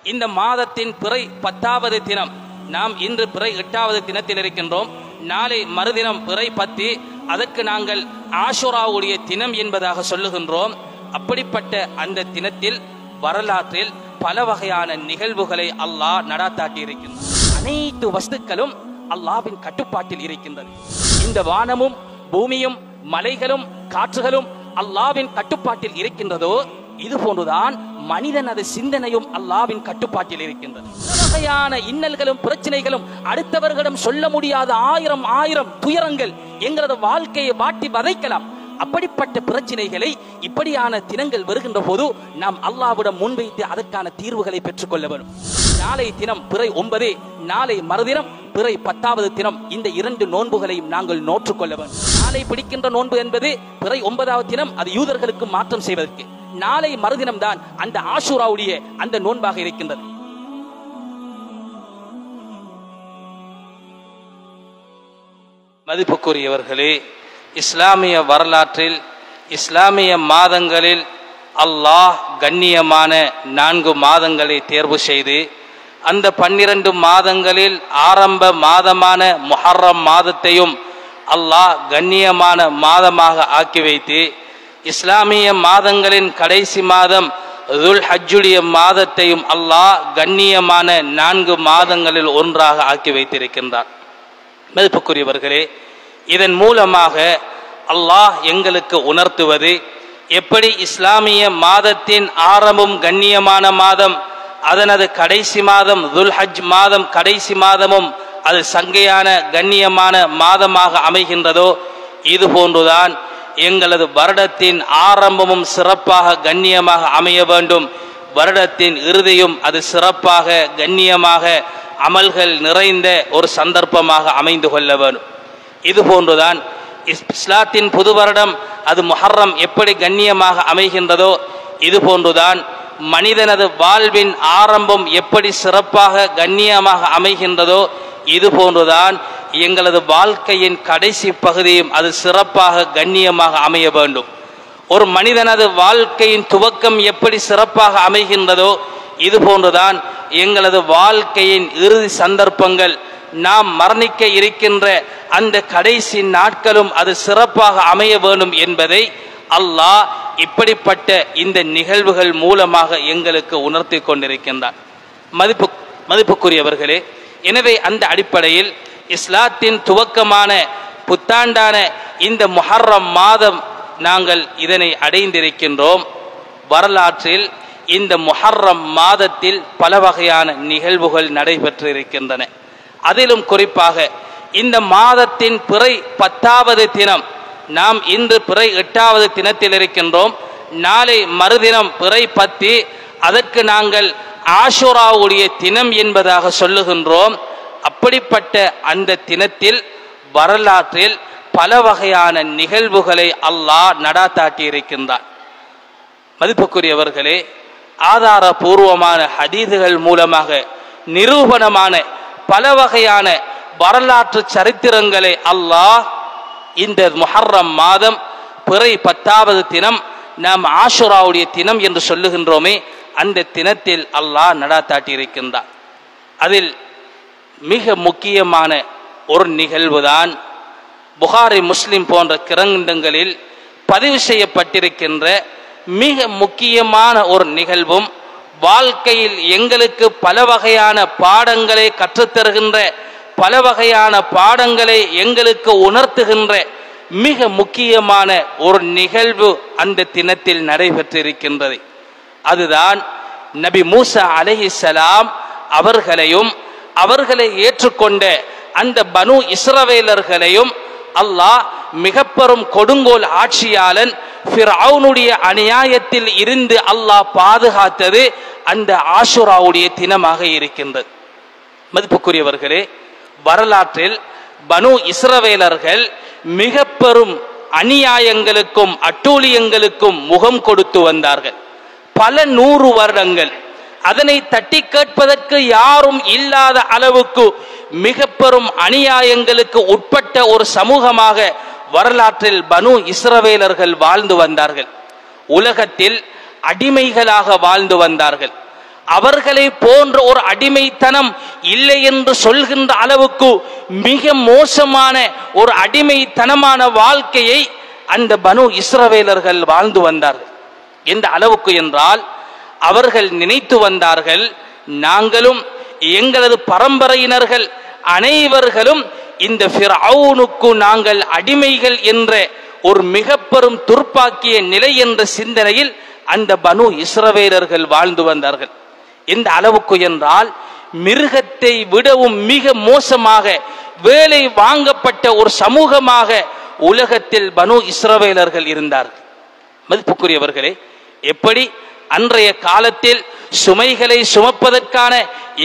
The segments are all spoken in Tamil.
இந்த மாதத்தின் பிறை 10வது தினம். நாம் இன்று பிறை 8வது தினத்தில் இருக்கின்றோம். நாளை மறுதினம் பிறை 10. அதற்கு நாங்கள் ஆஷுராவுடைய தினம் என்பதாக சொல்லுகின்றோம். அப்படிப்பட்ட அந்த தினத்தில் வரலாற்றில் பல வகையான நிகழ்வுகளை அல்லாஹ் நடாத்தாட்டி இருக்கின்றார். அனைத்து வஸ்துக்களும் அல்லாஹ்வின் கட்டுப்பாட்டில் இருக்கின்றது. இந்த வானமும் பூமியும் மலைகளும் காற்றுகளும் அல்லாஹ்வின் கட்டுப்பாட்டில் இருக்கின்றதோ இது போன்றுதான் மனிதனது சிந்தனையும் அல்லாஹ்வின் கட்டுப்பாட்டில் இருக்கின்றது. வகையான இன்னல்களும் பிரச்சனைகளும் அடுத்தவர்களிடம் சொல்ல முடியாத ஆயிரம் துயரங்கள் எங்களது வாழ்க்கையை வாட்டி வதைக்கலாம். அப்படிப்பட்ட பிரச்சனைகளை இப்படியான தினங்கள் வருகின்ற போது நாம் அல்லாஹ்விடம் முன்வைத்து அதற்கான தீர்வுகளை பெற்றுக் கொள்ள வேண்டும். நாளை தினம் பிறை 9, நாளை மறுதினம் பிறை 10வது தினம். இந்த 2 நோன்புகளையும் நாங்கள் நோற்றுக்கொள்ள வேண்டும். நாளை பிடிக்கின்ற நோன்பு என்பது பிறை 9வது தினம், அது யூதர்களுக்கு மாற்றம் செய்வதற்கு. நாளை மறுதினம் தான் அந்த ஆஷுராவுடைய அந்த நோன்பாக இருக்கின்றது. மதிப்புக்குரியவர்களே, இஸ்லாமிய வரலாற்றில் இஸ்லாமிய மாதங்களில் அல்லாஹ் கண்ணியமான 4 மாதங்களை தேர்வு செய்து அந்த 12 மாதங்களில் ஆரம்ப மாதமான முஹர்ரம் மாதத்தையும் அல்லாஹ் கண்ணியமான மாதமாக ஆக்கி வைத்து இஸ்லாமிய மாதங்களின் கடைசி மாதம் துல் ஹஜ்ஜுடைய மாதத்தையும் அல்லாஹ் கண்ணியமான 4 மாதங்களில் ஒன்றாக ஆக்கி வைத்திருக்கின்றார். மதிப்புக்குரியவர்களே, இதன் மூலமாக அல்லாஹ் எங்களுக்கு உணர்த்துவது எப்படி இஸ்லாமிய மாதத்தின் ஆரம்பம் கண்ணியமான மாதம், அதனது கடைசி மாதம் துல் ஹஜ் மாதம் கடைசி மாதமும் அது சங்கையான கண்ணியமான மாதமாக அமைகின்றதோ இது போன்றுதான் எங்களது வருடத்தின் ஆரம்பமும் சிறப்பாக கண்ணியமாக அமைய வேண்டும். வருடத்தின் இறுதியும் அது சிறப்பாக கண்ணியமாக அமல்கள் நிறைந்த ஒரு சந்தர்ப்பமாக அமைந்து கொள்ள வேண்டும். இது போன்றுதான் இஸ்லாத்தின் புது வருடம் அது முஹர்ரம் எப்படி கண்ணியமாக அமைகின்றதோ இது போன்றுதான் மனிதனது வாழ்வின் ஆரம்பம் எப்படி சிறப்பாக கண்ணியமாக அமைகின்றதோ இது போன்றுதான் எங்களது வாழ்க்கையின் கடைசி பகுதியும் அது சிறப்பாக கண்ணியமாக அமைய வேண்டும். ஒரு மனிதனது வாழ்க்கையின் துவக்கம் எப்படி சிறப்பாக அமைகின்றதோ இது போன்றுதான் எங்களது வாழ்க்கையின் இறுதி சந்தர்ப்பங்கள், நாம் மரணிக்க இருக்கின்ற அந்த கடைசி நாட்களும் அது சிறப்பாக அமைய வேண்டும் என்பதை அல்லாஹ் இப்படிப்பட்ட இந்த நிகழ்வுகள் மூலமாக எங்களுக்கு உணர்த்தி கொண்டிருக்கின்றார். மதிப்புக்குரியவர்களே, எனவே அந்த அடிப்படையில் இஸ்லாத்தின் துவக்கமான புத்தாண்டான இந்த முஹர்ரம் மாதம் நாங்கள் இதனை அடைந்திருக்கின்றோம். வரலாற்றில் இந்த முஹர்ரம் மாதத்தில் பல வகையான நிகழ்வுகள் நடைபெற்றிருக்கின்றன. அதிலும் குறிப்பாக இந்த மாதத்தின் பிறை 10வது தினம். நாம் இன்று பிறை 8வது தினத்தில் இருக்கின்றோம். நாளை மறுதினம் பிறை 10. அதற்கு நாங்கள் ஆஷுராவுடைய தினம் என்பதாக சொல்லுகின்றோம். அப்படிப்பட்ட அந்த தினத்தில் வரலாற்றில் பல வகையான நிகழ்வுகளை அல்லாஹ் நடாத்தாட்டி இருக்கின்றார். மதிப்புக்குரியவர்களே, ஆதாரபூர்வமான ஹதீதுகள் மூலமாக நிரூபணமான பல வகையான வரலாற்று சரித்திரங்களை அல்லாஹ் இந்த முஹர்ரம் மாதம் பிறை 10வது தினம் நாம் ஆஷுராவுடைய தினம் என்று சொல்லுகின்றோமே அந்த தினத்தில் அல்லாஹ் நடாத்தாட்டி இருக்கின்றார். அதில் மிக முக்கியமான ஒரு நிகழ்வுதான் புகாரி முஸ்லிம் போன்ற கிரந்தங்களில் பதிவு செய்யப்பட்டிருக்கின்ற மிக முக்கியமான ஒரு நிகழ்வும் வாழ்க்கையில் எங்களுக்கு பல வகையான பாடங்களை கற்றுத்தருகின்ற பல வகையான பாடங்களை எங்களுக்கு உணர்த்துகின்ற மிக முக்கியமான ஒரு நிகழ்வு அந்த தினத்தில் நடைபெற்றிருக்கின்றது. அதுதான் நபி மூசா அலைஹிஸ்ஸலாம் அவர்களையும் அவர்களை ஏற்றுக்கொண்ட அந்த பனு இஸ்ரவேலர்களையும் அல்லாஹ் மிக பெரும் கொடுங்கோல் ஆட்சியாளன் ஃபிர்அவுனுடைய அநியாயத்தில் இருந்து அல்லாஹ் பாதுகாத்தது அந்த ஆஷுராவுடைய தினமாக இருக்கின்றது. மதிப்புக்குரியவர்களே, வரலாற்றில் பனு இஸ்ரவேலர்கள் மிக பெரும் அநியாயங்களுக்கும் அட்டூழியங்களுக்கும் முகம் கொடுத்து வந்தார்கள். பல 100 வருடங்கள் அதனை தட்டி கேட்பதற்கு யாரும் இல்லாத அளவுக்கு மிக பெரும் அநியாயங்களுக்கு உட்பட்ட ஒரு சமூகமாக வரலாற்றில் பனு இஸ்ரவேலர்கள் வாழ்ந்து வந்தார்கள். உலகத்தில் அடிமைகளாக வாழ்ந்து வந்தார்கள். அவர்களை போன்ற ஒரு அடிமைத்தனம் இல்லை என்று சொல்கின்ற அளவுக்கு மிக மோசமான ஒரு அடிமைத்தனமான வாழ்க்கையை அந்த பனு இஸ்ரவேலர்கள் வாழ்ந்து வந்தார்கள். எந்த அளவுக்கு என்றால் அவர்கள் நினைத்து வந்தார்கள், நாங்களும் எங்களது பரம்பரையினர்கள் அனைவர்களும் இந்த ஃபிர்அவுனுக்கு நாங்கள் அடிமைகள் என்ற ஒரு மிக பெரும் துர்ப்பாக்கிய நிலை என்ற சிந்தனையில் அந்த பனு இஸ்ரவேலர்கள் வாழ்ந்து வந்தார்கள். எந்த அளவுக்கு என்றால் மிருகத்தை விடவும் மிக மோசமாக வேலை வாங்கப்பட்ட ஒரு சமூகமாக உலகத்தில் பனு இஸ்ரவேலர்கள் இருந்தார்கள். மதிப்புக்குரியவர்களே, எப்படி அன்றைய காலத்தில் சுமைகளை சுமப்பதற்கான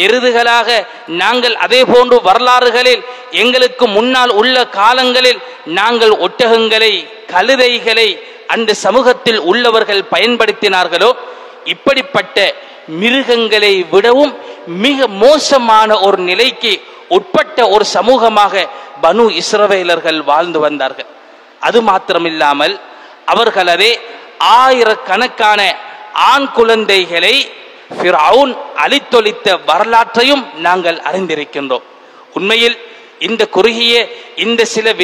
எருதுகளாக நாங்கள் அதே போன்று வரலாறுகளில் எங்களுக்கு முன்னால் உள்ள காலங்களில் நாங்கள் ஒட்டகங்களை கழுதைகளை அந்த சமூகத்தில் உள்ளவர்கள் பயன்படுத்தினார்களோ, இப்படிப்பட்ட மிருகங்களை விடவும் மிக மோசமான ஒரு நிலைக்கு உட்பட்ட ஒரு சமூகமாக பனு இஸ்ரவேலர்கள் வாழ்ந்து வந்தார்கள். அது மாத்திரமில்லாமல் அவர்களே ஆயிரக்கணக்கான ஆண் குழந்தைகளை ஃபிர்அவுன் அழித்தொழித்த வரலாற்றையும் நாங்கள் அறிந்திருக்கின்றோம். உண்மையில் இந்த குறுகிய இந்த சில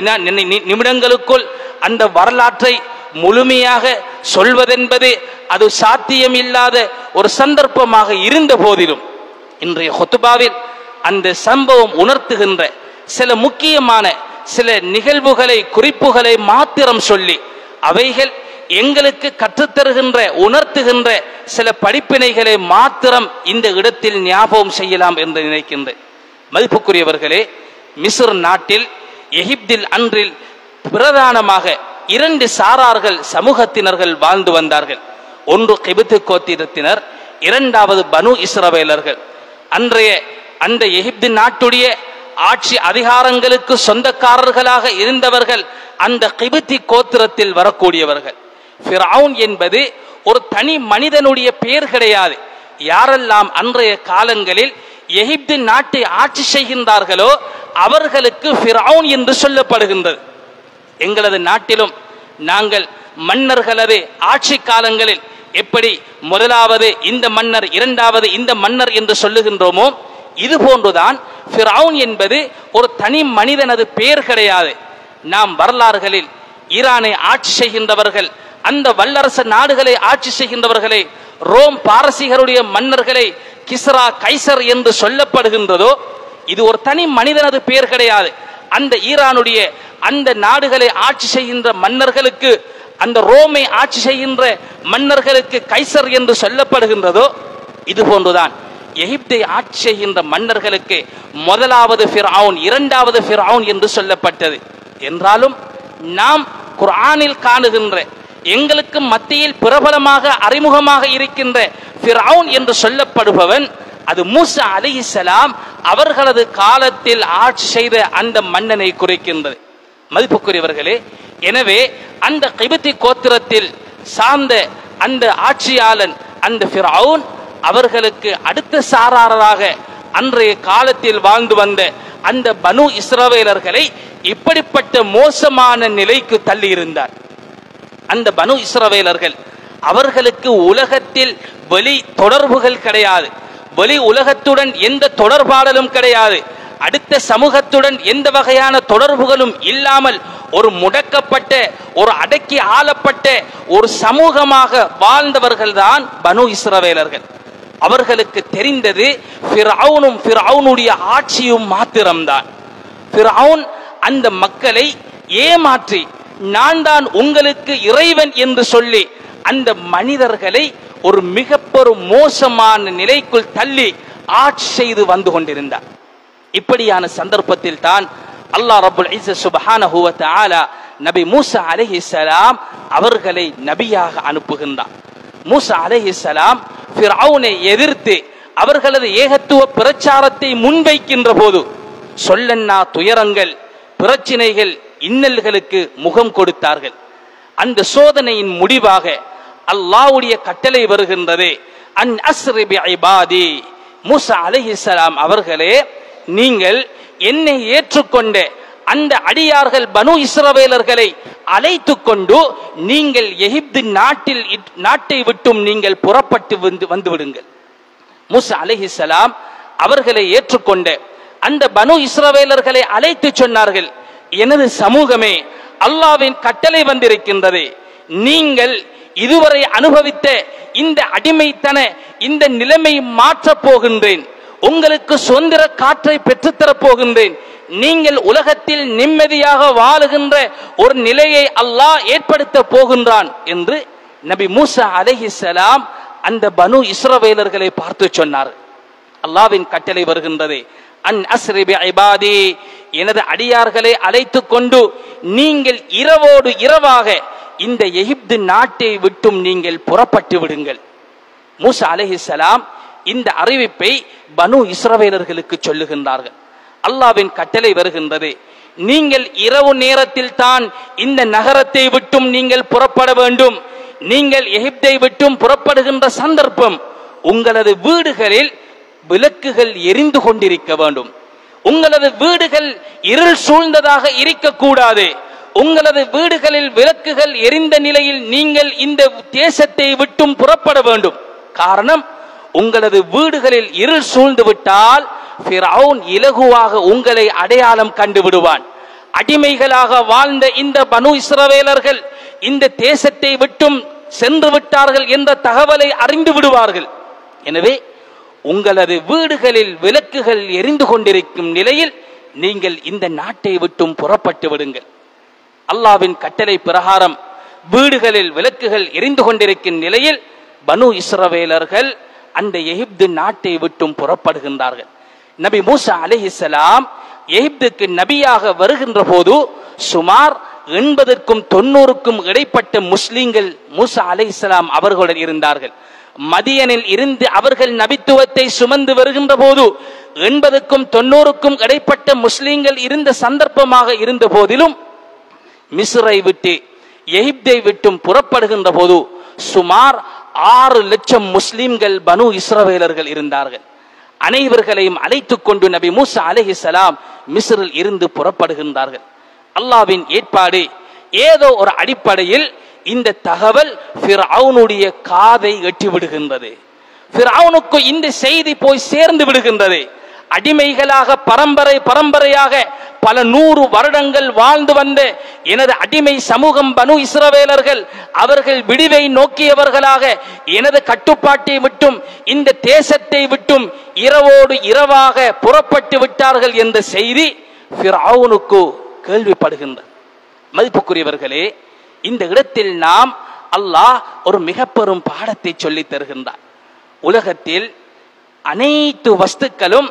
நிமிடங்களுக்குள் அந்த வரலாற்றை முழுமையாக சொல்வதென்பது அது சாத்தியமில்லாத ஒரு சந்தர்ப்பமாக இருந்த போதிலும் இன்றைய ஹுத்பாவில் அந்த சம்பவம் உணர்த்துகின்ற சில முக்கியமான சில நிகழ்வுகளை குறிப்புகளை மாத்திரம் சொல்லி அவைகள் எங்களுக்கு கற்றுத்தருகின்ற உணர்த்துகின்ற சில படிப்பினைகளை மாத்திரம் இந்த இடத்தில் ஞாபகம் செய்யலாம் என்று நினைக்கின்றேன். மதிப்புக்குரியவர்களே, மிஸ்ர் நாட்டில் எகிப்தில் அன்றில் பிரதானமாக இரண்டு சாரார்கள் சமூகத்தினர்கள் வாழ்ந்து வந்தார்கள். ஒன்று கிபித்து கோத்திரத்தினர், இரண்டாவது பனு இஸ்ரவேலர்கள். அன்றைய அந்த எகிப்து நாட்டுடைய ஆட்சி அதிகாரங்களுக்கு சொந்தக்காரர்களாக இருந்தவர்கள் அந்த கிபித்தி கோத்திரத்தில் வரக்கூடியவர்கள். ஃபிர்அவுன் என்பது ஒரு தனி மனிதனுடைய பெயர் கிடையாது. யாரெல்லாம் அன்றைய காலங்களில் எகிப்து நாட்டை ஆட்சி செய்கின்றார்களோ அவர்களுக்கு ஃபிர்அவுன் என்று சொல்லப்படுகின்றது. எங்களது நாட்டிலும் நாங்கள் மன்னர்களது ஆட்சி காலங்களில் எப்படி முதலாவது இந்த மன்னர், இரண்டாவது இந்த மன்னர் என்று சொல்லுகின்றோமோ, இது போன்றுதான் ஃபிர்அவுன் என்பது ஒரு தனி மனிதனது பெயர் கிடையாது. நாம் வரலாறுகளில் ஈரானை ஆட்சி செய்கின்றவர்கள், அந்த வல்லரச நாடுகளை ஆட்சி செய்கின்றவர்களை, ரோம் பாரசீகருடைய மன்னர்களை கிஸ்ரா கைசர் என்று சொல்லப்படுகின்றதோ, இது ஒரு தனி மனிதனது பெயர் கிடையாது. அந்த ஈரானுடைய அந்த நாடுகளை ஆட்சி செய்கின்ற மன்னர்களுக்கு, அந்த ரோமை ஆட்சி செய்கின்ற மன்னர்களுக்கு கைசர் என்று சொல்லப்படுகின்றதோ, இது போன்றுதான் எகிப்தை ஆட்சி செய்கின்ற மன்னர்களுக்கு முதலாவது ஃபிர்அவுன், இரண்டாவது ஃபிர்அவுன் என்று சொல்லப்பட்டது. என்றாலும் நாம் குர்ஆனில் காணுகின்ற, எங்களுக்கு மத்தியில் பிரபலமாக அறிமுகமாக இருக்கின்ற ஃபிர்அவுன் என்று சொல்லப்படுபவன் அது மூசா அலைஹிஸ்ஸலாம் அவர்களது காலத்தில் ஆட்சி செய்த அந்த மன்னனை குறிக்கின்றது. மதிப்புக்குரியவர்களே, எனவே அந்த கிபித்தி கோத்திரத்தில் சார்ந்த அந்த ஆட்சியாளன் அந்த ஃபிர்அவுன் அவர்களுக்கு அடுத்த சாராராக அன்றைய காலத்தில் வாழ்ந்து வந்த அந்த பனு இஸ்ரவேலர்களை இப்படிப்பட்ட மோசமான நிலைக்கு தள்ளி இருந்தார். அந்த பனு இஸ்ரவேலர்கள் அவர்களுக்கு உலகத்தில் வெளி தொடர்புகள் கிடையாது, வெளி உலகத்துடன் எந்த தொடர்பாடலும் கிடையாது, அடுத்த சமூகத்துடன் எந்த வகையான தொடர்புகளும் இல்லாமல் ஒரு முடக்கப்பட்ட, ஒரு அடக்கி ஆளப்பட்ட ஒரு சமூகமாக வாழ்ந்தவர்கள் தான் பனு இஸ்ரவேலர்கள். அவர்களுக்கு தெரிந்தது ஃபிர்அவுனும் ஃபிர்அவுனுடைய ஆட்சியும் மாத்திரம்தான். ஃபிர்அவுன் அந்த மக்களை ஏமாற்றி நான் தான் உங்களுக்கு இறைவன் என்று சொல்லி அந்த மனிதர்களை ஒரு மிக பெரும் மோசமான நிலைக்குள் தள்ளி ஆட்சி செய்து வந்து கொண்டிருந்தார். இப்படியான சந்தர்ப்பத்தில் தான் அல்லாஹ் ரப்புல் இஸ்ஸத் சுப்ஹானஹு வ தஆலா நபி மூசா அலைஹிஸ்ஸலாம் அவர்களை நபியாக அனுப்புகின்றார். மூசா அலைஹிஸ்ஸலாம் ஃபிர்அவுனை எதிர்த்து அவர்களது ஏகத்துவ பிரச்சாரத்தை முன்வைக்கின்ற போது சொல்லன்னா துயரங்கள், பிரச்சினைகள், இன்னல்களுக்கு முகம் கொடுத்தார்கள். அந்த சோதனையின் முடிவாக அல்லாஹ்வுடைய கட்டளை வருகின்றது, அன் அஸ்ரி பி இபாதி. மூசா அலைஹிஸ்ஸலாம் அவர்களே, நீங்கள் என்னை ஏற்றுக்கொண்ட அந்த அடியார்கள் பனு இஸ்ரவேலர்களை அழைத்து கொண்டு நீங்கள் எகிப்து நாட்டை விட்டும் நீங்கள் புறப்பட்டு வந்து விடுங்கள். மூசா அலைஹிஸ்ஸலாம் அவர்களை ஏற்றுக்கொண்ட அந்த பனு இஸ்ரவேலர்களை அழைத்து சொன்னார்கள், எனது சமூகமே, அல்லாஹ்வின் கட்டளை வந்திருக்கின்றது. நீங்கள் இதுவரை அனுபவித்த இந்த அடிமைத்தன இந்த நிலைமை மாற்றப் போகின்றேன். உங்களுக்கு சுதந்திர காற்றை பெற்றுத்தரப் போகின்றேன். நீங்கள் உலகத்தில் நிம்மதியாக வாழுகின்ற ஒரு நிலையை அல்லாஹ் ஏற்படுத்த போகின்றான் என்று நபி மூசா அலைஹிஸ்ஸலாம் அந்த பனு இஸ்ரவேலர்களை பார்த்து சொன்னார். அல்லாஹ்வின் கட்டளை வருகின்றது, அன் அஸ்ரி பி இபாதி, எனது அடியார்களை அழைத்துக் கொண்டு நீங்கள் இரவோடு இரவாக இந்த எகிப்து நாட்டை விட்டும் நீங்கள் புறப்பட்டு விடுங்கள். மூசா அலைஹிஸ்ஸலாம் இந்த அறிவிப்பை பனு இஸ்ரவேலர்களுக்கு சொல்லுகின்றார்கள். அல்லாஹ்வின் கட்டளை வருகின்றது, நீங்கள் இரவு நேரத்தில் தான் இந்த நகரத்தை விட்டும் நீங்கள் புறப்பட வேண்டும். நீங்கள் எகிப்தை விட்டும் புறப்படுகின்ற சந்தர்ப்பம் உங்களது வீடுகளில் விளக்குகள் எரிந்து கொண்டிருக்க வேண்டும். உங்களது வீடுகள் இருள் சூழ்ந்ததாக இருக்கக்கூடாது. உங்களது வீடுகளில் விளக்குகள் எரிந்த நிலையில் நீங்கள் இந்த தேசத்தை விட்டும் புறப்பட வேண்டும். காரணம், உங்களது வீடுகளில் இருள் சூழ்ந்து விட்டால் ஃபிரௌன் இலகுவாக உங்களை அடையாளம் கண்டு விடுவான். அடிமைகளாக வாழ்ந்த இந்த பனு இஸ்ரவேலர்கள் இந்த தேசத்தை விட்டும் சென்று விட்டார்கள் என்ற தகவலை அறிந்து விடுவார்கள். எனவே உங்களது வீடுகளில் விளக்குகள் எரிந்து கொண்டிருக்கும் நிலையில் நீங்கள் இந்த நாட்டை விட்டும் புறப்பட்டு விடுங்கள். அல்லாஹ்வின் கட்டளை பிரகாரம் வீடுகளில் விளக்குகள் எரிந்து கொண்டிருக்கும் நிலையில் பனு இஸ்ரவேலர்கள் அந்த எகிப்து நாட்டை விட்டும் புறப்படுகின்றார்கள். நபி மூசா அலைஹிஸ்ஸலாம் எகிப்துக்கு நபியாக வருகின்ற போது சுமார் 80க்கும் 90க்கும் இடைப்பட்ட முஸ்லிம்கள் மூசா அலைஹிஸ்ஸலாம் அவர்களுடன் இருந்தார்கள். மதியனில் இருந்து அவர்கள் நபித்துவத்தை சுமந்து வருகின்ற போது 80க்கும் 90க்கும் இடைப்பட்ட முஸ்லிம்கள் இருந்த சந்தர்ப்பமாக இருந்த போதிலும் மிஸ்ரை விட்டு எகிப்தை விட்டும் புறப்படுகின்ற போது சுமார் 6 லட்சம் முஸ்லிம்கள் பனு இஸ்ரவேலர்கள் இருந்தார்கள். அனைவர்களையும் அழைத்துக் கொண்டு நபி மூசா அலைஹிஸ்ஸலாம் மிஸ்ரில் இருந்து புறப்படுகின்றார்கள். அல்லாஹ்வின் ஏற்பாடு, ஏதோ ஒரு அடிப்படையில் இந்த தகவல் ஃபிரௌனுடைய காதை எட்டி விடுகின்றது. ஃபிரௌனுக்கு இந்த செய்தி போய் சேர்ந்து விடுகின்றது. அடிமைகளாக பரம்பரையாக பல 100 வருடங்கள் வாழ்ந்து வந்த எனது அடிமை சமூகம் பனு இஸ்ரவேலர்கள் அவர்கள் விடிவை நோக்கியவர்களாக எனது கட்டுப்பாட்டை விட்டும் இந்த தேசத்தை விட்டும் இரவோடு இரவாக புறப்பட்டு விட்டார்கள் என்ற செய்தி ஃபிரௌனுக்கு கேள்விப்படுகின்றது. மதிப்புக்குரியவர்களே, இந்த இடத்தில் நாம் அல்லாஹ் ஒரு மிக பெரும் பாடத்தை சொல்லி தருகின்றார். உலகத்தில் அனைத்து வஸ்துக்களும்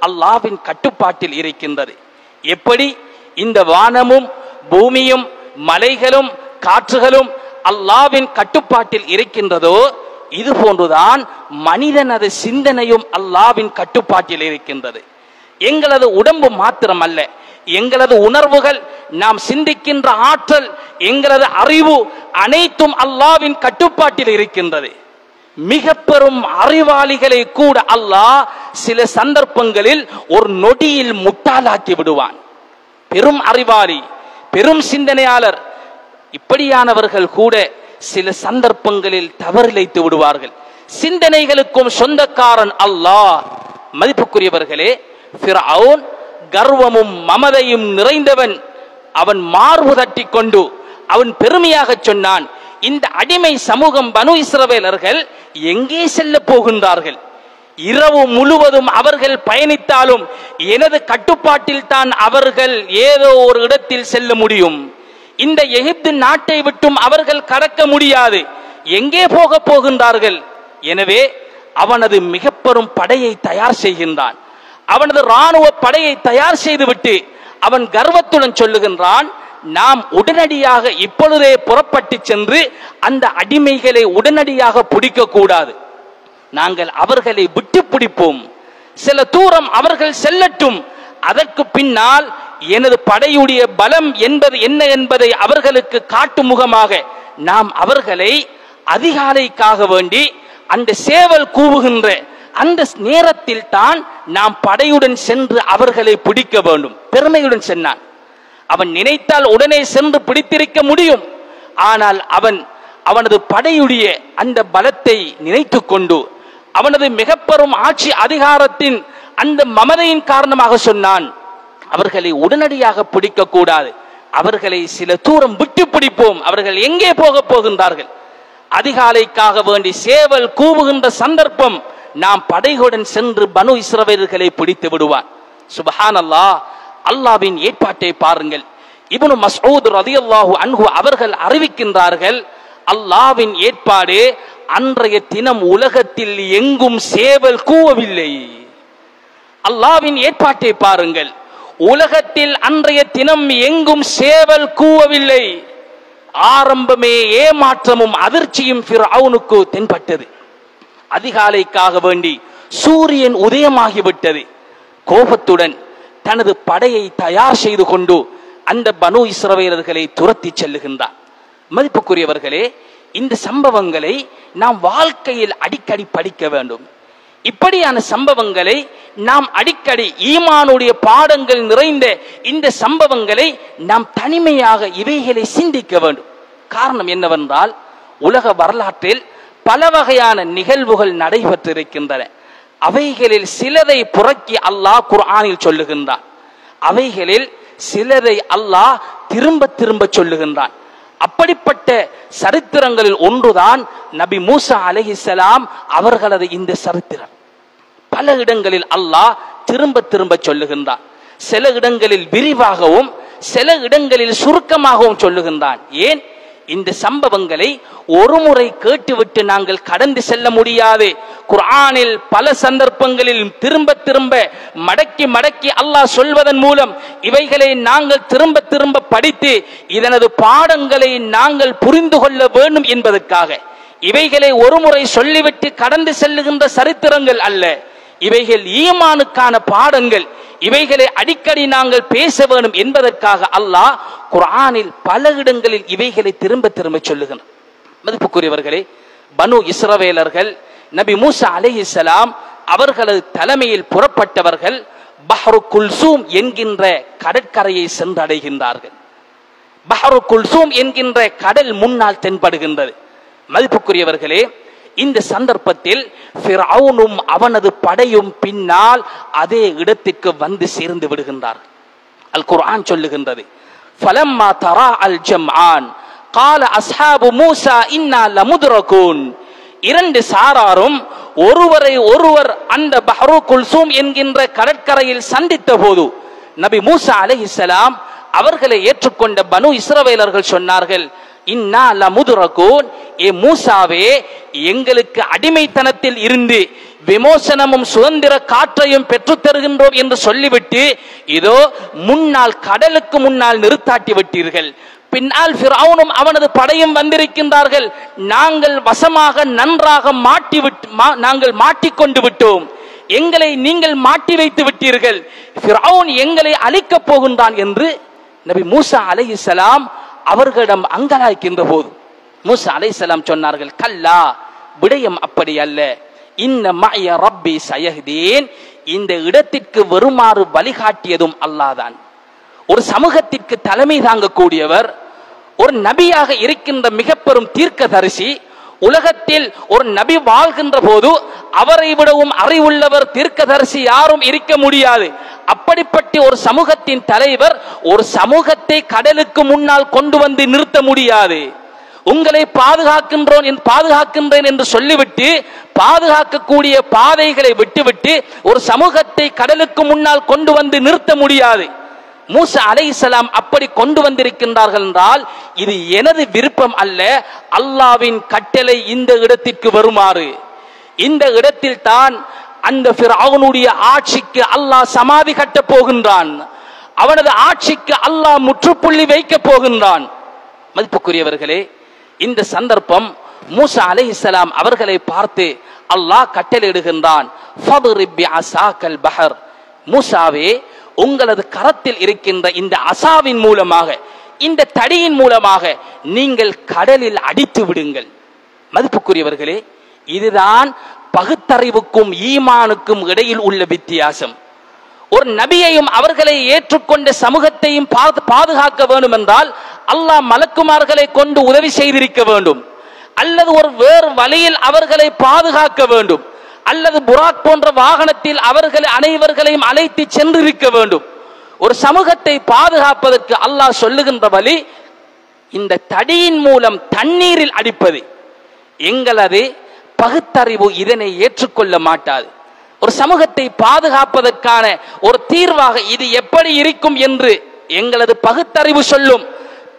அல்லாஹ்வின் கட்டுப்பாட்டில் இருக்கின்றது. எப்படி இந்த வானமும் பூமியும் மலைகளும் காற்றுகளும் அல்லாஹ்வின் கட்டுப்பாட்டில் இருக்கின்றதோ இது போன்றுதான் மனிதனது சிந்தனையும் அல்லாஹ்வின் கட்டுப்பாட்டில் இருக்கின்றது. எங்களது உடம்பு மாத்திரம் அல்ல, எங்களது உணர்வுகள், நாம் சிந்திக்கின்ற ஆற்றல், எங்களது அறிவு அனைத்தும் அல்லாஹ்வின் கட்டுப்பாட்டில் இருக்கின்றது. மிக பெரும் அறிவாளிகளை கூட அல்லாஹ் சில சந்தர்ப்பங்களில் ஒரு நொடியில் முட்டாளாக்கி விடுவான். பெரும் அறிவாளி, பெரும் சிந்தனையாளர், இப்படியானவர்கள் கூட சில சந்தர்ப்பங்களில் தவறிழைத்து விடுவார்கள். சிந்தனைகளுக்கும் சொந்தக்காரன் அல்லாஹ். மதிப்புக்குரியவர்களே, ஃபிரௌன் கர்வமும் மமதையும் நிறைந்தவன். அவன் மார்பு தட்டி கொண்டு அவன் பெருமையாக சொன்னான், இந்த அடிமை சமூகம் பனு இஸ்ரவேலர்கள் எங்கே செல்ல போகின்றார்கள்? இரவு முழுவதும் அவர்கள் பயணித்தாலும் எனது கட்டுப்பாட்டில் தான் அவர்கள் ஏதோ ஒரு இடத்தில் செல்ல முடியும். இந்த எகிப்து நாட்டை விட்டும் அவர்கள் கடக்க முடியாது. எங்கே போக போகின்றார்கள்? எனவே அவனது மிக பெரும் படையை தயார் செய்கின்றான். அவனது இராணுவ படையை தயார் செய்துவிட்டு அவன் கர்வத்துடன் சொல்லுகின்றான், நாம் உடனடியாக இப்பொழுதே புறப்பட்டு சென்று அந்த அடிமைகளை உடனடியாக பிடிக்க கூடாது. நாங்கள் அவர்களை விட்டு பிடிப்போம். சில தூரம் அவர்கள் செல்லட்டும். அதற்கு பின்னால் எனது படையுடைய பலம் என்பது என்ன என்பதை அவர்களுக்கு காட்டும் முகமாக நாம் அவர்களை அதிகாலைக்காக வேண்டி அந்த சேவல் கூவுகின்ற அந்த நேரத்தில் தான் நாம் படையுடன் சென்று அவர்களை பிடிக்க வேண்டும். பெருமையுடன் சென்றான். அவன் நினைத்தால் உடனே சென்று பிடித்திருக்க முடியும். ஆனால் அவனது படையுடைய அந்த பலத்தை நினைத்து கொண்டு அவனது மிக பெரும் ஆட்சி அதிகாரத்தின் அந்த மமதையின் காரணமாக சொன்னான், அவர்களை உடனடியாக பிடிக்க கூடாது, அவர்களை சில தூரம் விட்டு பிடிப்போம், அவர்கள் எங்கே போக போகின்றார்கள். அதிகாலைக்காக வேண்டி சேவல் கூவுகின்ற சந்தர்ப்பம் நாம் படைகளுடன் சென்று பனு இஸ்ரவேலர்களை பிடித்து விடுவான். சுப்ஹானல்லாஹ், அல்லாஹ்வின் ஏற்பாட்டை பாருங்கள். இப்னு மஸ்ஊத் ரலியல்லாஹு அன்ஹு அவர்கள் அறிவிக்கின்றார்கள், அல்லாஹ்வின் ஏற்பாடு, அன்றைய தினம் உலகத்தில் எங்கும் சேவல் கூவவில்லை. அல்லாஹ்வின் ஏற்பாட்டை பாருங்கள், உலகத்தில் அன்றைய தினம் எங்கும் சேவல் கூவவில்லை. ஆரம்பமே ஏமாற்றமும் அதிர்ச்சியும் ஃபிர்அவுனுக்கு தென்பட்டது. அதிகாலைக்காக வேண்டி சூரியன் உதயமாகிவிட்டது. கோபத்துடன் தனது படையை தயார் செய்து கொண்டு அந்த பனு இஸ்ரவேலர்களை துரத்தி செல்லுகின்றார். மதிப்புக்குரியவர்களே, இந்த சம்பவங்களை நாம் வாழ்க்கையில் அடிக்கடி படிக்க வேண்டும். இப்படியான சம்பவங்களை நாம் அடிக்கடி, ஈமானுடைய பாடங்கள் நிறைந்த இந்த சம்பவங்களை நாம் தனிமையாக இவைகளை சிந்திக்க வேண்டும். காரணம் என்னவென்றால், உலக வரலாற்றில் பல வகையான நிகழ்வுகள் நடைபெற்றிருக்கின்றன. அவைகளில் சிலரை புரக்கி அல்லாஹ் குர்ஆனில் சொல்லுகின்றான், அவைகளில் சிலரை அல்லாஹ் திரும்ப திரும்ப சொல்லுகின்றான். அப்படிப்பட்ட சரித்திரங்களில் ஒன்றுதான் நபி மூசா அலைஹிஸ்ஸலாம் அவர்களது இந்த சரித்திரம். பல இடங்களில் அல்லாஹ் திரும்ப திரும்ப சொல்லுகின்றான். சில இடங்களில் விரிவாகவும் சில இடங்களில் சுருக்கமாகவும் சொல்லுகின்றான். ஏன்? இந்த சம்பவங்களை ஒரு முறை கேட்டுவிட்டு நாங்கள் கடந்து செல்ல முடியாது. குர்ஆனில் பல சந்தர்ப்பங்களில் திரும்ப திரும்ப மடக்கி மடக்கி அல்லாஹ் சொல்வதன் மூலம் இவைகளை நாங்கள் திரும்ப திரும்ப படித்து இதனது பாடங்களை நாங்கள் புரிந்து கொள்ள வேண்டும் என்பதற்காக இவைகளை ஒரு முறை சொல்லிவிட்டு கடந்து செல்லுகின்ற சரித்திரங்கள் அல்ல. இவைகள் ஈமானுக்கான பாடங்கள். இவைகளை அடிக்கடி நாங்கள் பேச வேண்டும் என்பதற்காக அல்லாஹ் குர்ஆனில் பல இடங்களில் இவைகளை திரும்ப திரும்ப சொல்லுகிறார். மதிப்புக்குரியவர்களே, பனு இஸ்ரவேலர்கள் நபி மூசா அலைஹிஸ்ஸலாம் அவர்களது தலைமையில் புறப்பட்டவர்கள் பஹ்ரு குல்சூம் என்கின்ற கடற்கரையை சென்றடைகின்றார்கள். பஹ்ரு குல்சூம் என்கின்ற கடல் முன்னால் தென்படுகின்றது. மதிப்புக்குரியவர்களே, இந்த சந்தர்ப்பத்தில் ஃபிர்அவுனும் அவனது படையும் பின்னால் அதே இடத்துக்கு வந்து சேர்ந்து விடுகின்றார். அல் குர்ஆன் சொல்லுகின்றது, ஃபலம்மா தரா அல் ஜம்ஆன் قال அஸ்ஹாபு மூசா இன்னா லமுத்ரகூன். இரண்டு சாராரும் ஒருவரை ஒருவர் அந்த பஹ்ரு குல்சூம் என்கின்ற கடற்கரையில் சந்தித்த போது நபி மூசா அலைஹிஸ்ஸலாம் அவர்களை ஏற்றுக்கொண்ட பனு இஸ்ரவேலர்கள் சொன்னார்கள், இன்னா லமுத்ரகூன், ஏ மூசாவே, எங்களுக்கு அடிமைத்தனத்தில் இருந்து விமோசனமும் சுதந்திர காற்றையும் பெற்றுத் தருகின்றோம் என்று சொல்லிவிட்டு இதோ முன்னால் கடலுக்கு முன்னால் நிறுத்தாட்டி விட்டீர்கள். பின்னால் ஃபிர்அவுனும் அவனது படையும் வந்திருக்கின்றார்கள். நாங்கள் வசமாக நன்றாக நாங்கள் மாட்டிக்கொண்டு விட்டோம். எங்களை நீங்கள் மாட்டி வைத்து விட்டீர்கள். ஃபிர்அவுன் எங்களை அழிக்கப் போகின்றான் என்று நபி மூசா அலைஹிஸ்ஸலாம் அவர்களிடம் அங்கலாய்க்கின்ற போது மூசா அலைஹிஸ்ஸலாம் சொன்னார்கள், கல்லா, விடயம் அப்படி அல்ல, இன்ன மஅய ரப்பி சயஹ்தீன். இந்த இடத்திற்கு வருமாறு வழிகாட்டியதும் அல்லாஹ்தான். ஒரு சமூகத்திற்கு தலைமை தாங்கக்கூடியவர், ஒரு நபியாக இருக்கின்ற மிக பெரும் தீர்க்கதரிசி. உலகத்தில் ஒரு நபி வாழ்கின்ற போது அவரை விடவும் அறிவுள்ளவர் தீர்க்கதரிசி யாரும் இருக்க முடியாது. அப்படிப்பட்ட ஒரு சமூகத்தின் தலைவர் ஒரு சமூகத்தை கடலுக்கு முன்னால் கொண்டு வந்து நிறுத்த முடியாது. உங்களை பாதுகாக்கின்றேன் என்று சொல்லிவிட்டு பாதுகாக்கக்கூடிய பாதைகளை விட்டுவிட்டு ஒரு சமூகத்தை கடலுக்கு முன்னால் கொண்டு வந்து நிறுத்த முடியாது. மூசா அலைஹிஸ்ஸலாம் அப்படி கொண்டு வந்திருக்கின்றார்கள் என்றால் இது எனது விருப்பம் அல்ல, அல்லாஹ்வின் கட்டளை இந்த இடத்திற்கு வருமாறு. இந்த இடத்தில் தான் அந்த ஃபிர்அவுனுடைய ஆட்சிக்கு அல்லாஹ் சமாதி கட்டப் போகின்றான். அவனது ஆட்சிக்கு அல்லாஹ் முற்றுப்புள்ளி வைக்கப் போகின்றான். மதிப்புக்குரியவர்களே, இந்த சந்தர்ப்பம் மூசா அலைஹிஸ்ஸலாம் அவர்களை பார்த்து அல்லாஹ் கட்டளையிடுகின்றான், ஃபத்ரிப் பிஅஸாக்கல் பஹர். மூசாவே, உங்களது கரத்தில் இருக்கின்ற இந்த அசாவின் மூலமாக, இந்த தடியின் மூலமாக நீங்கள் கடலில் அடித்து விடுங்கள். மதிப்புக்குரியவர்களே, இதுதான் பகுத்தறிவுக்கும் ஈமானுக்கும் இடையில் உள்ள வித்தியாசம். ஒரு நபியையும் அவர்களை ஏற்றுக்கொண்ட சமூகத்தையும் பாதுகாக்க வேண்டும் என்றால் அல்லாஹ் மலக்குமார்களை கொண்டு உதவி செய்திருக்க வேண்டும், அல்லது ஒரு வேறு வழியில் அவர்களை பாதுகாக்க வேண்டும், அல்லது புராக் போன்ற வாகனத்தில் அவர்கள் அனைவர்களையும் அழைத்து சென்றிருக்க வேண்டும். ஒரு சமூகத்தை பாதுகாப்பதற்கு அல்லாஹ் சொல்லுகின்ற வழி இந்த தடியின் மூலம் தண்ணீரில் அடிப்பது. எங்களது பகுத்தறிவு இதனை ஏற்றுக்கொள்ள மாட்டாது. ஒரு சமூகத்தை பாதுகாப்பதற்கான ஒரு தீர்வாக இது எப்படி இருக்கும் என்று எங்களது பகுத்தறிவு சொல்லும்.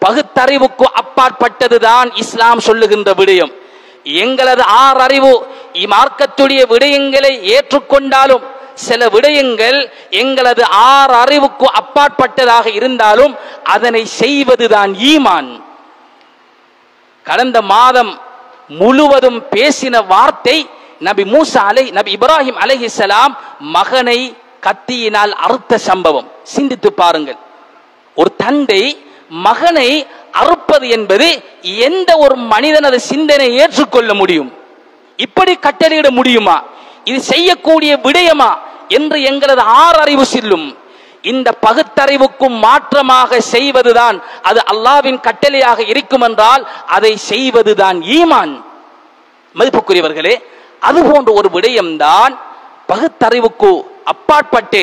பகுத்தறிவுக்கு அப்பாற்பட்டதுதான் இஸ்லாம் சொல்லுகின்ற விடயம். எங்களது ஆறறிவு இமார்க்கத்துடைய விடயங்களை ஏற்றுக்கொண்டாலும் சில விடயங்கள் எங்களது ஆறறிவுக்கு அப்பாற்பட்டதாக இருந்தாலும் அதனை செய்வதுதான் ஈமான். கடந்த மாதம் முழுவதும் பேசின வார்த்தை நபி இப்ராஹிம் அலைஹிஸ்ஸலாம் மகனை கத்தியினால் அறுத்த சம்பவம். சிந்தித்து பாருங்கள். ஒரு தந்தை மகனை அறுப்பது என்பது எந்த ஒரு மனிதனது சிந்தனை ஏற்றுக்கொள்ள முடியும்? இப்படி கட்டளையிட முடியுமா? இது செய்யக்கூடிய விடயமா என்று எங்களது ஆறறிவு செல்லும். இந்த பகுத்தறிவுக்கும் மாற்றமாக செய்வதுதான் அது அல்லாஹ்வின் கட்டளையாக இருக்கும் என்றால் அதை செய்வதுதான் ஈமான். மதிப்புக்குரியவர்களே, அதுபோன்ற ஒரு விடயம்தான் பகுத்தறிவுக்கு அப்பாற்பட்டு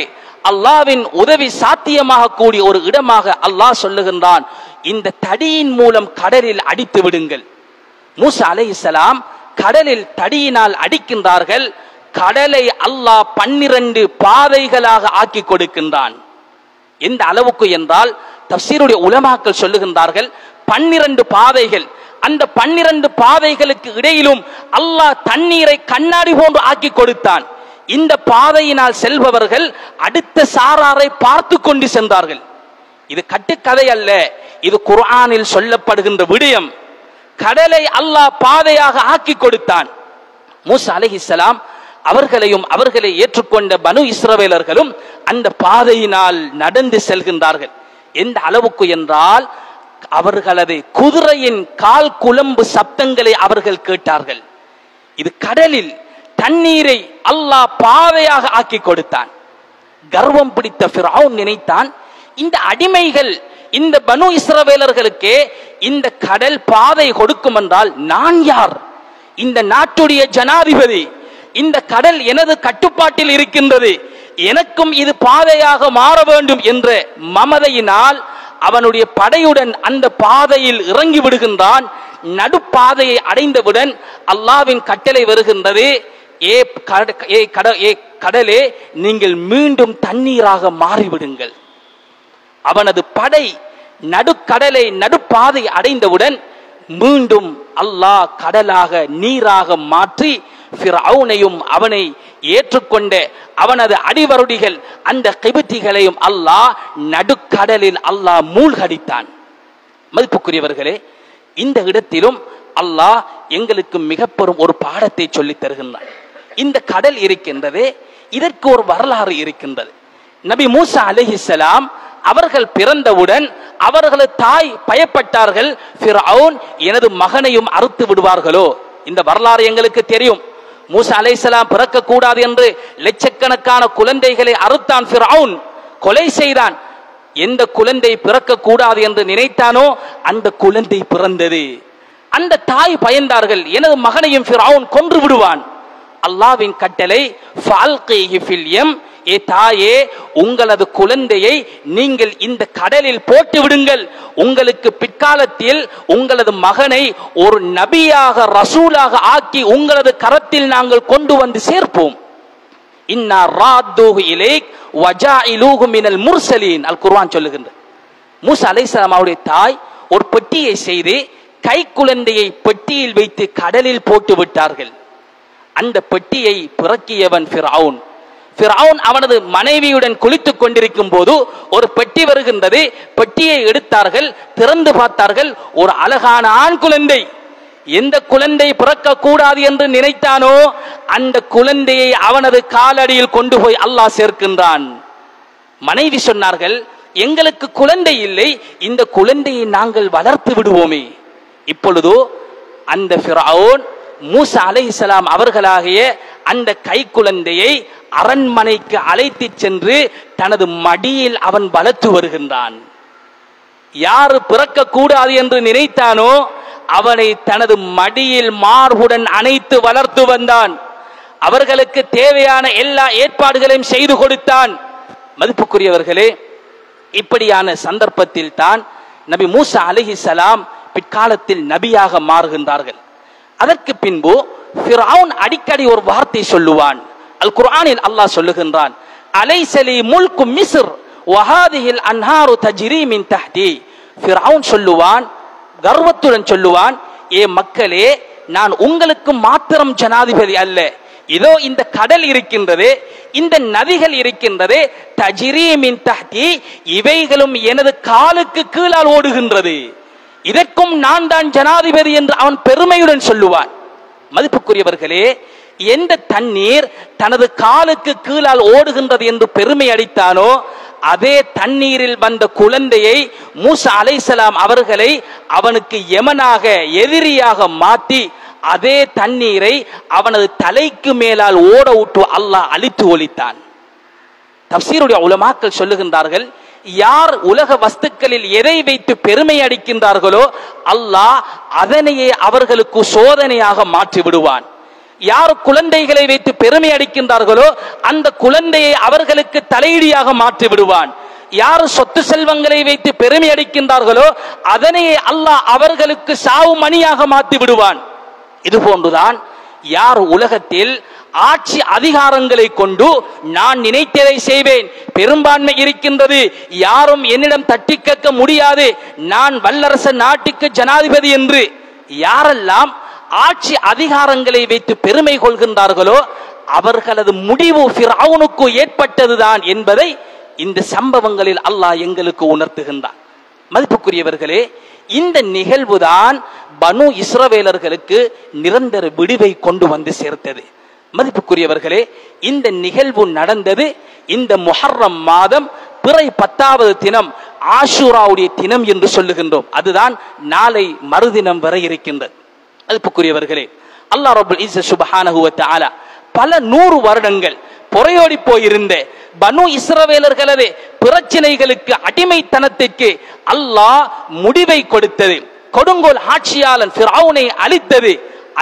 அல்லாஹ்வின் உதவி சாத்தியமாக கூடிய ஒரு இடமாக அல்லாஹ் சொல்லுகின்றான், இந்த தடியின் மூலம் கடலில் அடித்து விடுங்கள். மூசா அலைஹிஸ்ஸலாம் கடலில் தடியினால் அடிக்கின்றார்கள். கடலை அல்லாஹ் 12 பாதைகளாக ஆக்கி கொடுக்கின்றான். எந்த அளவுக்கு என்றால் தஃசீருடைய உலமாக்கள் சொல்லுகின்றார்கள் 12 பாதைகள். அந்த 12 பாதைகளுக்கு இடையிலும் அல்லாஹ் தண்ணீரை கண்ணாடி போன்று ஆக்கி கொடுத்தான். இந்த பாதையினால் செல்பவர்கள் அடுத்த சாராரை பார்த்து கொண்டு சென்றார்கள். இது கட்டுக்கதை அல்ல, இது குர்ஆனில் சொல்லப்படுகின்ற விடயம். கடலை அல்லாஹ் பாதையாக ஆக்கி கொடுத்தான். மூசா அலைஹிஸ்ஸலாம் அவர்களையும் அவர்களை ஏற்றுக்கொண்ட பனு இஸ்ரவேலர்களும் அந்த பாதையினால் நடந்து செல்கின்றார்கள். எந்த அளவுக்கு என்றால் அவர்களது குதிரையின் கால் குளம்பு சப்தங்களை அவர்கள் கேட்டார்கள். இது கடலில் தண்ணீரை அல்லாஹ் பாதையாக ஆக்கி கொடுத்தான். கர்வம் பிடித்த ஃபிரௌன் நினைத்தான், இந்த அடிமைகள் இந்த பனு இஸ்ரவேலர்களுக்கு இந்த கடல் பாதை கொடுக்கும் என்றால் நான் யார்? இந்த நாட்டுடைய ஜனாதிபதி. இந்த கடல் எனது கட்டுப்பாட்டில் இருக்கின்றது, எனக்கும் இது பாதையாக மாற வேண்டும் என்ற மமதையினால் அவனுடைய படையுடன் அந்த பாதையில் இறங்கி விடுகின்றான். நடுப்பாதையை அடைந்தவுடன் அல்லாஹ்வின் கட்டளை வருகின்றது, கடலே நீங்கள் மீண்டும் தண்ணீராக மாறிவிடுங்கள். அவனது படை நடுக்கடலை நடுப்பாதை அடைந்தவுடன் மீண்டும் அல்லாஹ் கடலாக நீராக மாற்றி ஃபிரௌனையும் அவனை ஏற்றுக்கொண்ட அவனது அடிவருடிகள் அந்த கிபித்திகளையும் அல்லாஹ் நடுக்கடலில் அல்லாஹ் மூழ்கடித்தான். மதிப்புக்குரியவர்களே, இந்த இடத்திலும் அல்லாஹ் எங்களுக்கு மிக பெரும் ஒரு பாடத்தை சொல்லித் தருகின்றான். இந்த கடல் இருக்கின்றது, இதற்கு ஒரு வரலாறு இருக்கின்றது. நபி மூசா அலைஹிஸ்ஸலாம் அவர்கள் பிறந்தவுடன் அவர்களது தாய் பயப்பட்டார்கள், ஃபிரௌன் எனது மகனையும் அறுத்து விடுவார்களோ. இந்த வரலாறு எங்களுக்கு தெரியும். மூசா அலைஹிஸ்ஸலாம் பிறக்க கூடாது என்று லட்சக்கணக்கான குழந்தைகளை அறுத்தான் ஃபிரௌன், கொலை செய்தான். எந்த குழந்தை பிறக்க கூடாது என்று நினைத்தானோ அந்த குழந்தை பிறந்தது. அந்த தாய் பயந்தார்கள், எனது மகனையும் ஃபிரௌன் கொன்று விடுவான். அல்லாஹ்வின் கட்டளை, ஃபல்கிஹி ஃபில் யம், ஏ தாயே உங்களது குழந்தையை நீங்கள் இந்த கடலில் போட்டு விடுங்கள். உங்களுக்கு பிற்காலத்தில் உங்களது மகனை ஒரு நபியாக ரசூலாக ஆக்கி உங்களது கரத்தில் நாங்கள் கொண்டு வந்து சேர்ப்போம். இன்னா ராத்தூஹு இலைக் வஜாஇலூஹு மினல் முர்சலீன். அல் குர்ஆன் சொல்லுகின்றது. மூசா அலைஹிஸ்ஸலாம் அவருடைய தாய் ஒரு பெட்டியை செய்து கை குழந்தையை பெட்டியில் வைத்து கடலில் போட்டு விட்டார்கள். அந்த பெட்டியை பிறக்கியவன் ஃபிரௌன். ஃபிரௌன் அவனது மனைவியுடன் குளித்துக் கொண்டிருக்கும் போது ஒரு பெட்டி வருகின்றது. பெட்டியை எடுத்தார்கள், திறந்து பார்த்தார்கள், ஒரு அழகான ஆண் குழந்தை. எந்த குழந்தை பிறக்க கூடாது என்று நினைத்தானோ அந்த குழந்தையை அவனது காலடியில் கொண்டு போய் அல்லாஹ் சேர்க்கின்றான். மனைவி சொன்னார்கள், எங்களுக்கு குழந்தை இல்லை, இந்த குழந்தையை நாங்கள் வளர்த்து விடுவோமே. இப்பொழுது அந்த ஃபிரௌன் மூசா அலைஹிஸ்ஸலாம் அவர்களாகிய அந்த கை குழந்தையை அரண்மனைக்கு அழைத்து சென்று தனது மடியில் அவன் வளர்த்து வருகின்றான். யாரு பிறக்க கூடாது என்று நினைத்தானோ அவனை தனது மடியில் மார்புடன் அணைத்து வளர்த்து வந்தான். அவர்களுக்கு தேவையான எல்லா ஏற்பாடுகளையும் செய்து கொடுத்தான். மதிப்புக்குரியவர்களே, இப்படியான சந்தர்ப்பத்தில் தான் நபி மூசா அலைஹிஸ்ஸலாம் பிற்காலத்தில் நபியாக மாறுகின்றார்கள். அதற்கு பின்பு ஃபிரௌன் அடிக்கடி ஒரு வார்த்தை சொல்லுவான். அல் குர்ஆனில் அல்லாஹ் சொல்லுகின்றான், அலைஸலி முல்கு மிஸ்ர் வஹாதிஹில் அன்ஹாரு தஜ்ரி மின் தஹ்தி. ஃபிரௌன் சொல்லுவான், கர்வத்துடன் சொல்லுவான், ஏ மக்களே, நான் உங்களுக்கு மாத்திரம் ஜனாதிபதி அல்ல, இதோ இந்த கடல் இருக்கின்றது, இந்த நதிகள் இருக்கின்றது, தஜ்ரி மின் தஹ்தி, இவைகளும் எனது காலுக்கு கீழால் ஓடுகின்றது, இதற்கும் நான் தான் ஜனாதிபதி என்று அவன் பெருமையுடன் சொல்லுவான். மதிப்புக்குரியவர்களே, எந்த தண்ணீர் தனது காலுக்கு கீழால் ஓடுகின்றது என்று பெருமை அடித்தானோ, அதே தண்ணீரில் வந்த குழந்தையை மூசா அலைஹிஸ்ஸலாம் அவர்களை அவனுக்கு யமனாக எதிரியாக மாற்றி அதே தண்ணீரை அவனது தலைக்கு மேலால் ஓட விட்டு அல்லாஹ் அழித்து ஒழித்தான். தஃசீருடைய உலமாக்கள் சொல்லுகின்றார்கள், யார் உலக வஸ்துக்களில் எதை வைத்து பெருமை அடிக்கின்றார்களோ அல்லாஹ் அதனையே அவர்களுக்கு சோதனையாக மாற்றி விடுவான். யார் குழந்தைகளை வைத்து பெருமை அடிக்கின்றார்களோ அந்த குழந்தையை அவர்களுக்கு தலையீடியாக மாற்றி விடுவான். யார் சொத்து செல்வங்களை வைத்து பெருமை அடிக்கின்றார்களோ அதனையே அல்லாஹ் அவர்களுக்கு சாவு மணியாக மாற்றி விடுவான். இது போன்றுதான் யார் உலகத்தில் ஆட்சி அதிகாரங்களை கொண்டு நான் நினைத்ததை செய்வேன், பெரும்பான்மை இருக்கின்றது, யாரும் என்னிடம் தட்டி கேட்க முடியாது, நான் வல்லரச நாட்டுக்கு ஜனாதிபதி என்று யாரெல்லாம் ஆட்சி அதிகாரங்களை வைத்து பெருமை கொள்கின்றார்களோ அவர்களது முடிவு ஃபிரௌனுக்கு ஏற்பட்டதுதான் என்பதை இந்த சம்பவங்களில் அல்லாஹ் எங்களுக்கு உணர்த்துகின்றான். மதிப்புக்குரியவர்களே, இந்த நிகழ்வுதான் பனு இஸ்ரவேலர்களுக்கு நிரந்தர விடுவை கொண்டு வந்து சேர்த்தது. மதிப்புக்குரியவர்களே, இந்த நிகழ்வு நடந்தது இந்த முஹர்ரம் மாதம் பிறை 10வது தினம், ஆஷூராவுடைய தினம் என்று சொல்லுகின்றோம். அதுதான் நாளை மறுதினம் வரை இருக்கின்றது. மதிப்புக்குரியவர்களே, அல்லாஹ் ரப்பல் இஸ்ஸத் சுப்ஹானஹு வ தஆலா பல 100 வருடங்கள் பொறையோடி போயிருந்த பனு இஸ்ரவேலர்களது பிரச்சனைகளுக்கு அடிமைத்தனத்திற்கு அல்லாஹ் முடிவை கொடுத்தது. கொடுங்கோல் ஆட்சியாளன் ஃபிரௌனை அழித்தது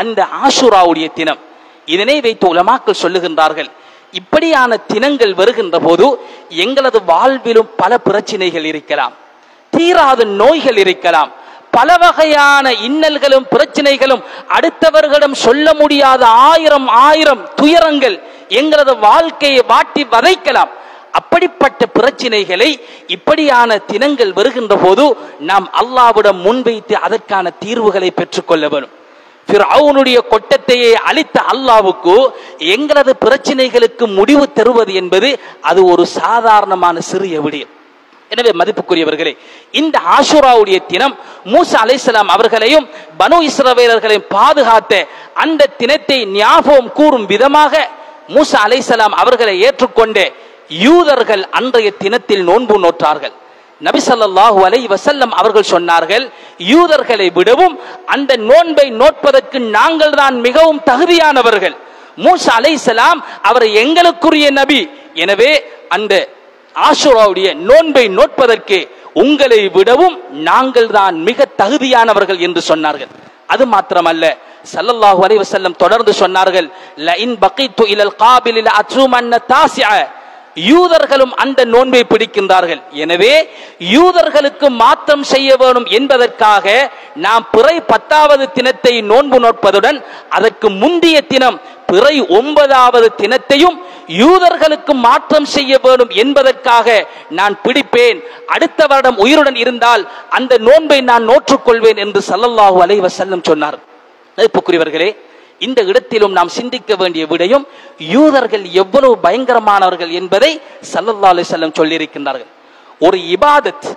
அந்த ஆஷூராவுடைய தினம். இதனை வைத்து உலமாக்கள் சொல்லுகின்றார்கள், இப்படியான தினங்கள் வருகின்ற போது எங்களது வாழ்விலும் பல பிரச்சனைகள் இருக்கலாம், தீராத நோய்கள் இருக்கலாம், பல வகையான இன்னல்களும் பிரச்சனைகளும், அடுத்தவர்களிடம் சொல்ல முடியாத ஆயிரம் துயரங்கள் எங்களது வாழ்க்கையை வாட்டி வதைக்கலாம். அப்படிப்பட்ட பிரச்சனைகளை இப்படியான தினங்கள் வருகின்ற போது நாம் அல்லாஹ்விடம் முன்வைத்து அதற்கான தீர்வுகளை பெற்றுக்கொள்ள வேண்டும். ஃபிரௌனுடைய கொட்டத்தையே அழித்த அல்லாஹ்வுக்கு எங்களது பிரச்சனைகளுக்கு முடிவு தருவது என்பது அது ஒரு சாதாரணமான சிறிய விடயம். எனவே மதிப்புக்குரியவர்களே, இந்த ஆஷூராவுடைய தினம் மூசா அலைஹிஸ்ஸலாம் அவர்களையும் பனு இஸ்ரவேலர்களையும் பாதுகாத்த அந்த தினத்தை ஞாபகம் கூறும் விதமாக மூசா அலைஹிஸ்ஸலாம் அவர்களை ஏற்றுக்கொண்ட யூதர்கள் அன்றைய தினத்தில் நோன்பு நோற்றார்கள். நபி ஸல்லல்லாஹு அலைஹி வஸல்லம் அவர்கள் சொன்னார்கள், யூதர்களை விடவும் அந்த நோன்பை நோட்பதற்கு நாங்கள் தான் மிகவும் தகுதியானவர்கள். மூசா அலைஹிஸ்ஸலாம் அவர் எங்களுக்குரிய நபி, எனவே அந்த ஆஷூராவுடைய நோன்பை நோட்பதற்கு உங்களை விடவும் நாங்கள் தான் மிக தகுதியானவர்கள் என்று சொன்னார்கள். அது மாத்திரமல்ல, ஸல்லல்லாஹு அலைஹி வஸல்லம் தொடர்ந்து சொன்னார்கள், லஇன் பகித்து இலல் காபில் லஅத்ருமன்ன தாசிஅ, யூதர்களும் அந்த நோன்பை பிடிக்கின்றார்கள், எனவே யூதர்களுக்கு மாற்றம் செய்ய வேண்டும் என்பதற்காக நாம் பிறை 10வது தினத்தை நோன்பு நோட்பதுடன் அதற்கு முந்திய தினம் பிறை 9வது தினத்தையும் யூதர்களுக்கு மாற்றம் செய்ய வேண்டும் என்பதற்காக நான் பிடிப்பேன், அடுத்த வருடம் உயிருடன் இருந்தால் அந்த நோன்பை நான் நோற்றுக்கொள்வேன் என்று ஸல்லல்லாஹு அலைஹி வஸல்லம் சொன்னார். மதிப்புக்குரியவர்களே, இந்த இடத்திலும் நாம் சிந்திக்க வேண்டிய விடயம் யூதர்கள் எவ்வளவு பயங்கரமானவர்கள் என்பதை ஸல்லல்லாஹு அலைஹி வஸல்லம் சொல்லியிருக்கின்றார்கள். ஒரு இபாதத்,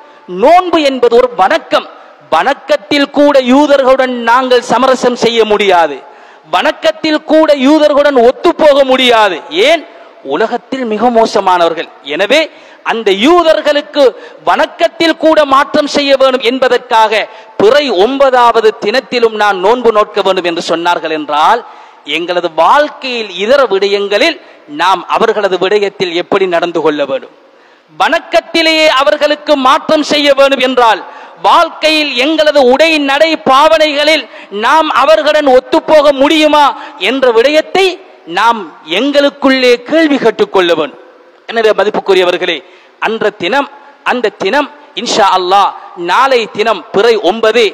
நோன்பு என்பது ஒரு வணக்கம். வணக்கத்தில் கூட யூதர்களுடன் நாங்கள் சமரசம் செய்ய முடியாது, வணக்கத்தில் கூட யூதர்களுடன் ஒத்து போக முடியாது. ஏன்? உலகத்தில் மிக மோசமானவர்கள். எனவே அந்த யூதர்களுக்கு வணக்கத்தில் கூட மாற்றம் செய்ய வேண்டும் என்பதற்காக பிறை 9வது தினத்திலும் நான் நோன்பு நோட்க வேண்டும் என்று சொன்னார்கள் என்றால், எங்களது வாழ்க்கையில் இதர விடயங்களில் நாம் அவர்களது விடயத்தில் எப்படி நடந்து கொள்ள வேண்டும்? வணக்கத்திலேயே அவர்களுக்கு மாற்றம் செய்ய வேண்டும் என்றால் வாழ்க்கையில் எங்களது உடை நடை பாவனைகளில் நாம் அவர்களுடன் ஒத்துப்போக முடியுமா என்ற விடயத்தை நாம் எங்களுக்குள்ளே கேள்வி கேட்டுக்கொள்ள வேண்டும். எனவே மதிப்புக்குரியவர்களே, அந்த தினம் இன்ஷா அல்லாஹ் நாளை தினம் பிறை 9,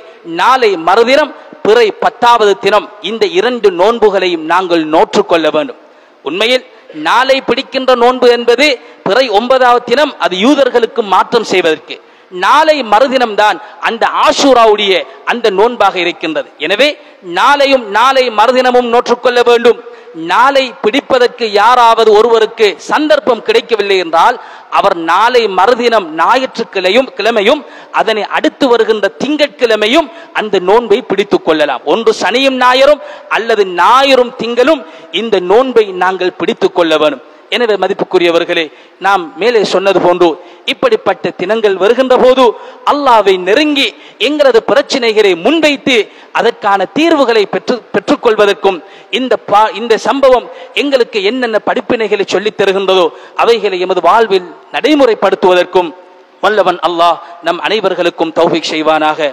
நாளை மறுதினம் பிறை 10வது தினம், இந்த 2 நோன்புகளையும் நாங்கள் நோற்றுக்கொள்ள வேண்டும். உண்மையில் நாளை பிடிக்கின்ற நோன்பு என்பது பிறை 9வது தினம், அது யூதர்களுக்கு மாற்றம் செய்வதற்கு. நாளை மறுதினம் தான் அந்த ஆஷூராவுடைய அந்த நோன்பாக இருக்கின்றது. எனவே நாளை மறுதினமும் நோற்றுக்கொள்ள வேண்டும். நாளை பிடிப்பதற்கு யாராவது ஒருவருக்கு சந்தர்ப்பம் கிடைக்கவில்லை என்றால் அவர் நாளை மறுதினம் ஞாயிற்றுக்கிழமையும் அதனை அடுத்து வருகின்ற திங்கட்கிழமையும் அந்த நோன்பை பிடித்துக் கொள்ளலாம். ஒன்று சனியும் ஞாயிறும் அல்லது ஞாயிறும் திங்களும் இந்த நோன்பை நாங்கள் பிடித்துக் கொள்ள வேண்டும். எனவே மதிப்புக்குரியவர்களே, நாம் மேலே சொன்னது போன்று இப்படிப்பட்ட தினங்கள் வருகின்ற போது அல்லாஹ்வை நெருங்கி எங்களது பிரச்சனைகளை முன்வைத்து அதற்கான தீர்வுகளை பெற்றுக்கொள்வதற்கும் இந்த சம்பவம் எங்களுக்கு என்னென்ன படிப்பினைகளை சொல்லித் தருகின்றதோ அவைகளை எமது வாழ்வில் நடைமுறைப்படுத்துவதற்கும் வல்லவன் அல்லாஹ் நம் அனைவர்களுக்கும் தௌஃபீக் செய்வானாக.